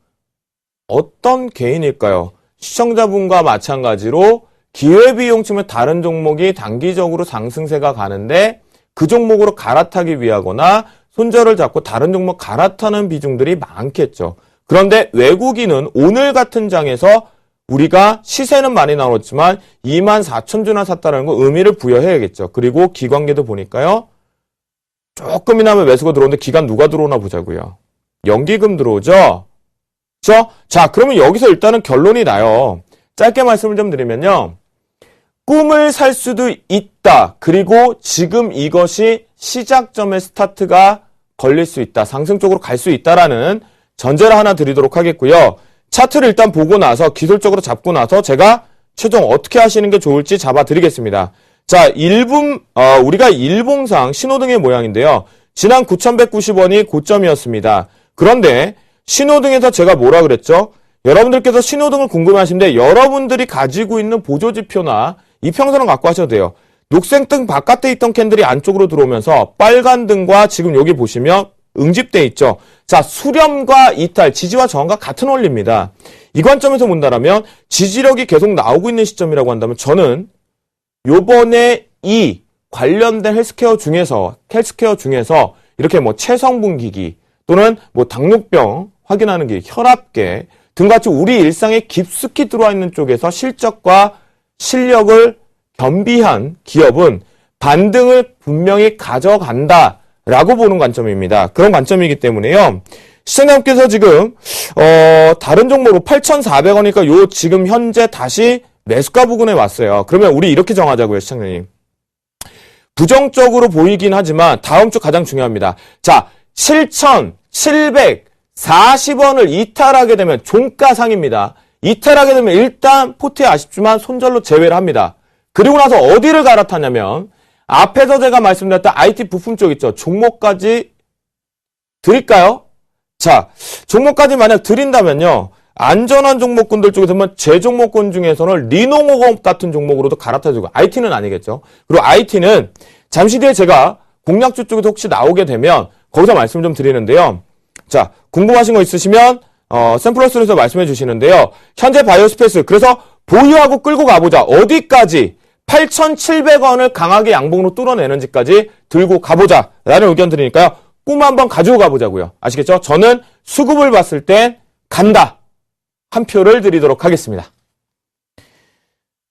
어떤 개인일까요? 시청자분과 마찬가지로 기회비용 측면 다른 종목이 단기적으로 상승세가 가는데 그 종목으로 갈아타기 위하거나 손절을 잡고 다른 종목 갈아타는 비중들이 많겠죠. 그런데 외국인은 오늘 같은 장에서 우리가 시세는 많이 나왔지만 24,000주나 샀다는 거 의미를 부여해야겠죠. 그리고 기관계도 보니까요. 조금이나마 매수가 들어오는데 기간 누가 들어오나 보자고요. 연기금 들어오죠? 그렇죠? 자, 그러면 여기서 일단은 결론이 나요. 짧게 말씀을 좀 드리면요. 꿈을 살 수도 있다. 그리고 지금 이것이 시작점의 스타트가 걸릴 수 있다. 상승 쪽으로 갈 수 있다라는 전제를 하나 드리도록 하겠고요. 차트를 일단 보고 나서 기술적으로 잡고 나서 제가 최종 어떻게 하시는 게 좋을지 잡아드리겠습니다. 자, 우리가 일봉상 신호등의 모양인데요. 지난 9,190원이 고점이었습니다. 그런데 신호등에서 제가 뭐라 그랬죠? 여러분들께서 신호등을 궁금해하시는데 여러분들이 가지고 있는 보조지표나 이평선을 갖고 하셔도 돼요. 녹색등 바깥에 있던 캔들이 안쪽으로 들어오면서 빨간 등과 지금 여기 보시면 응집돼 있죠. 자, 수렴과 이탈, 지지와 저항과 같은 원리입니다. 이 관점에서 본다면 지지력이 계속 나오고 있는 시점이라고 한다면 저는 요번에 이 관련된 헬스케어 중에서 이렇게 뭐 체성분기기 또는 뭐 당뇨병 확인하는 게 혈압계 등같이 우리 일상에 깊숙이 들어와 있는 쪽에서 실적과 실력을 겸비한 기업은 반등을 분명히 가져간다라고 보는 관점입니다. 그런 관점이기 때문에요. 시청자분께서 지금 다른 종목으로 8,400원이니까 요 지금 현재 다시 매수가 부근에 왔어요. 그러면 우리 이렇게 정하자고요, 시청자님. 부정적으로 보이긴 하지만 다음 주 가장 중요합니다. 자, 7,740원을 이탈하게 되면 종가상입니다. 이탈하게 되면 일단 포트에 아쉽지만 손절로 제외를 합니다. 그리고 나서 어디를 갈아타냐면 앞에서 제가 말씀드렸던 IT 부품 쪽 있죠. 종목까지 드릴까요? 자, 종목까지 만약 드린다면요. 안전한 종목군들 쪽에 보면 제 종목군 중에서는 리노모공업 같은 종목으로도 갈아타주고 IT는 아니겠죠. 그리고 IT는 잠시 뒤에 제가 공략주 쪽에서 혹시 나오게 되면 거기서 말씀 좀 드리는데요. 자, 궁금하신 거 있으시면 샘플러스에서 말씀해 주시는데요. 현재 바이오스페이스 그래서 보유하고 끌고 가보자. 어디까지 8,700원을 강하게 양봉으로 뚫어내는지까지 들고 가보자 라는 의견 드리니까요. 꿈 한번 가지고 가보자고요. 아시겠죠? 저는 수급을 봤을 땐 간다. 한 표를 드리도록 하겠습니다.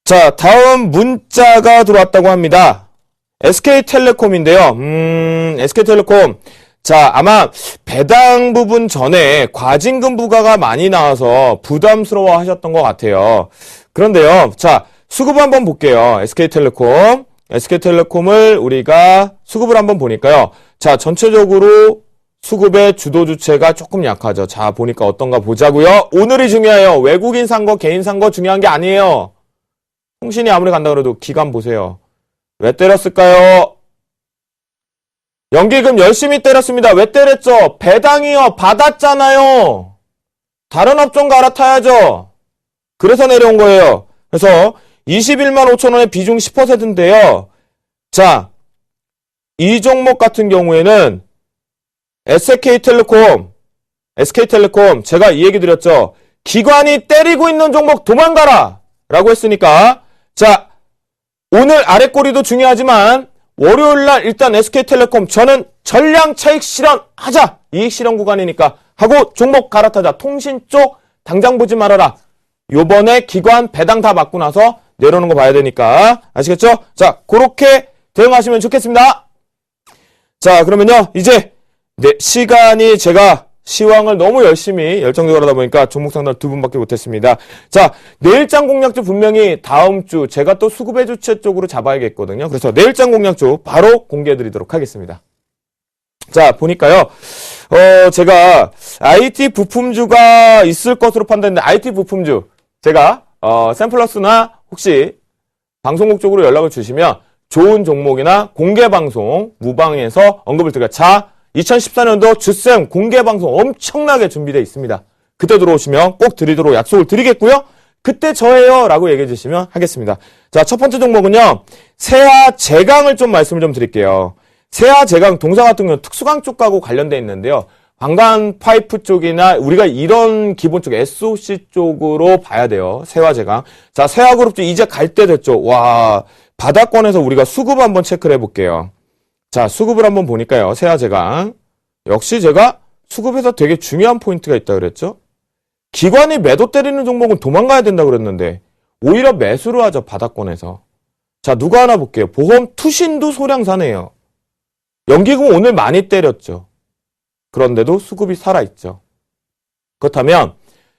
자, 다음 문자가 들어왔다고 합니다. SK텔레콤인데요. SK텔레콤. 자, 아마 배당 부분 전에 과징금 부과가 많이 나와서 부담스러워 하셨던 것 같아요. 그런데요. 자, 수급 한번 볼게요. SK텔레콤을 우리가 수급을 한번 보니까요. 자, 전체적으로 수급의 주도 주체가 조금 약하죠. 자, 보니까 어떤가 보자고요. 오늘이 중요해요. 외국인 산 거, 개인 산 거 중요한 게 아니에요. 통신이 아무리 간다 그래도 기간 보세요. 왜 때렸을까요? 연기금 열심히 때렸습니다. 왜 때렸죠? 배당이요. 받았잖아요. 다른 업종 갈아타야죠. 그래서 내려온 거예요. 그래서 21만 5천원의 비중 10%인데요. 자, 이 종목 같은 경우에는 SK텔레콤 제가 이 얘기 드렸죠. 기관이 때리고 있는 종목 도망가라 라고 했으니까 자, 오늘 아랫꼬리도 중요하지만 월요일날 일단 SK텔레콤 저는 전량 차익 실현하자. 이익 실현 구간이니까 하고 종목 갈아타자. 통신 쪽 당장 보지 말아라. 요번에 기관 배당 다 받고 나서 내려오는 거 봐야 되니까 아시겠죠? 자, 그렇게 대응하시면 좋겠습니다. 자, 그러면요 이제 시간이 제가 시황을 너무 열심히 열정적으로 하다 보니까 종목 상담 2분밖에 못했습니다. 자, 내일장 공략주 분명히 다음 주 제가 또 수급의 주체 쪽으로 잡아야겠거든요. 그래서 내일장 공략주 바로 공개해드리도록 하겠습니다. 자, 보니까요. 제가 IT 부품주가 있을 것으로 판단했는데 IT 부품주 제가 샘플러스나 혹시 방송국 쪽으로 연락을 주시면 좋은 종목이나 공개방송 무방에서 언급을 드려요. 자, 2014년도 주쌤 공개방송 엄청나게 준비되어 있습니다. 그때 들어오시면 꼭 드리도록 약속을 드리겠고요. 그때 저예요 라고 얘기해 주시면 하겠습니다. 자, 첫 번째 종목은요. 세아제강을 좀 말씀을 좀 드릴게요. 세아제강 동사 같은 경우는 특수강 쪽하고 관련되어 있는데요. 방관 파이프 쪽이나 우리가 이런 기본 쪽 SOC 쪽으로 봐야 돼요. 세아제강. 자, 세아그룹도 이제 갈 때 됐죠. 와, 바닥권에서 우리가 수급 한번 체크를 해볼게요. 자, 수급을 한번 보니까요. 세아제강. 역시 제가 수급에서 되게 중요한 포인트가 있다 그랬죠. 기관이 매도 때리는 종목은 도망가야 된다 그랬는데 오히려 매수를 하죠. 바닥권에서. 자, 누가 하나 볼게요. 보험 투신도 소량 사네요. 연기금 오늘 많이 때렸죠. 그런데도 수급이 살아있죠. 그렇다면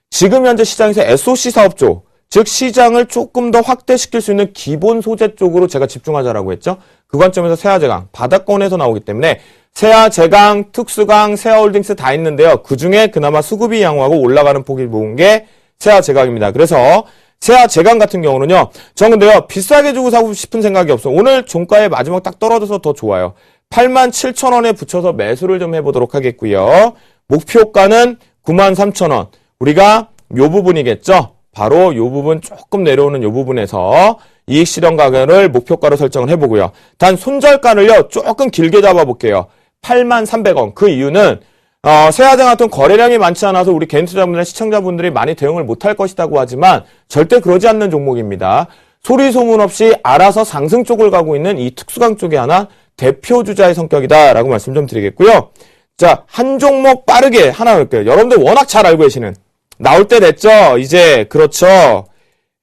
지금 현재 시장에서 SOC 사업조, 즉 시장을 조금 더 확대시킬 수 있는 기본 소재 쪽으로 제가 집중하자라고 했죠. 그 관점에서 세아제강, 바닥권에서 나오기 때문에 세아제강, 특수강, 세아홀딩스 다 있는데요. 그중에 그나마 수급이 양호하고 올라가는 폭이 모은 게 세아제강입니다. 그래서 세아제강 같은 경우는요. 전 근데요. 비싸게 주고 사고 싶은 생각이 없어요. 오늘 종가에 마지막 딱 떨어져서 더 좋아요. 87,000원에 붙여서 매수를 좀 해보도록 하겠고요. 목표가는 93,000원. 우리가 요 부분이겠죠. 바로 요 부분 조금 내려오는 요 부분에서 이익 실현 가격을 목표가로 설정을 해보고요. 단 손절가를요. 조금 길게 잡아볼게요. 83,300원. 그 이유는 세아제강 같은 거래량이 많지 않아서 우리 개인 투자분들이나 시청자분들이 많이 대응을 못할 것이라고 하지만 절대 그러지 않는 종목입니다. 소리 소문 없이 알아서 상승 쪽을 가고 있는 이 특수강 쪽에 하나 대표주자의 성격이다라고 말씀 좀 드리겠고요. 자, 한 종목 빠르게 하나 볼게요. 여러분들 워낙 잘 알고 계시는 나올 때 됐죠? 이제 그렇죠.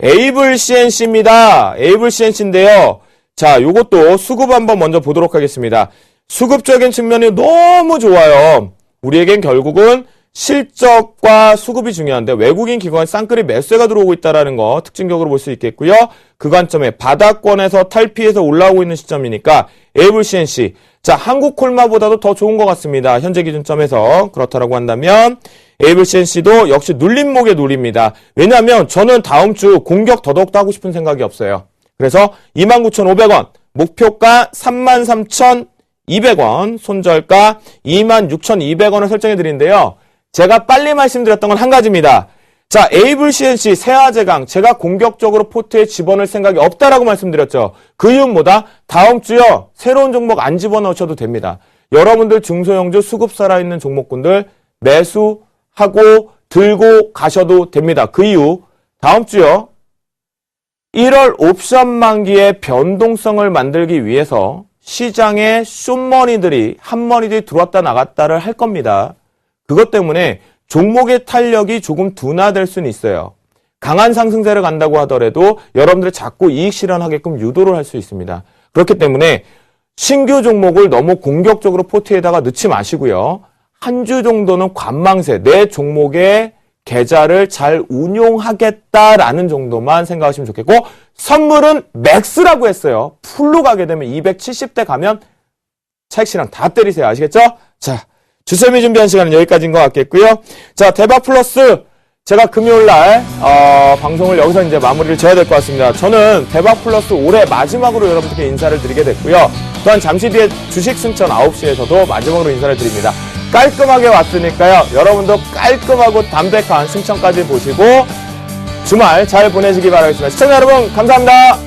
에이블 CNC입니다. 에이블 CNC인데요. 자, 요것도 수급 한번 먼저 보도록 하겠습니다. 수급적인 측면이 너무 좋아요. 우리에겐 결국은 실적과 수급이 중요한데 외국인 기관의 쌍끌이 매수가 들어오고 있다는 거 특징적으로 볼 수 있겠고요. 그 관점에 바닥권에서 탈피해서 올라오고 있는 시점이니까 에이블 CNC. 자, 한국 콜마보다도 더 좋은 것 같습니다. 현재 기준점에서. 그렇다라고 한다면 에이블 CNC도 역시 눌림목에 눌립니다. 왜냐하면 저는 다음 주 공격 더더욱더 하고 싶은 생각이 없어요. 그래서 29,500원, 목표가 33,200원, 손절가 26,200원을 설정해 드리는데요. 제가 빨리 말씀드렸던 건 한 가지입니다. 자, 에이블 CNC, 세아제강, 제가 공격적으로 포트에 집어넣을 생각이 없다라고 말씀드렸죠. 그 이유는 뭐다? 다음 주요, 새로운 종목 안 집어넣으셔도 됩니다. 여러분들 중소형주 수급 살아있는 종목군들 매수하고 들고 가셔도 됩니다. 그 이유, 다음 주요, 1월 옵션 만기의 변동성을 만들기 위해서 시장에 숏머니들이, 핫머니들이 들어왔다 나갔다를 할 겁니다. 그것 때문에 종목의 탄력이 조금 둔화될 수는 있어요. 강한 상승세를 간다고 하더라도 여러분들이 자꾸 이익 실현하게끔 유도를 할 수 있습니다. 그렇기 때문에 신규 종목을 너무 공격적으로 포트에다가 넣지 마시고요. 한 주 정도는 관망세, 내 종목의 계좌를 잘 운용하겠다라는 정도만 생각하시면 좋겠고, 선물은 맥스라고 했어요. 풀로 가게 되면 270대 가면 차익 실현 다 때리세요. 아시겠죠? 자, 주쌤이 준비한 시간은 여기까지인 것 같겠고요. 자, 대박 플러스 제가 금요일날 방송을 여기서 이제 마무리를 지어야 될 것 같습니다. 저는 대박 플러스 올해 마지막으로 여러분들께 인사를 드리게 됐고요. 또한 잠시 뒤에 주식 승천 9시에서도 마지막으로 인사를 드립니다. 깔끔하게 왔으니까요. 여러분도 깔끔하고 담백한 승천까지 보시고 주말 잘 보내시기 바라겠습니다. 시청자 여러분 감사합니다.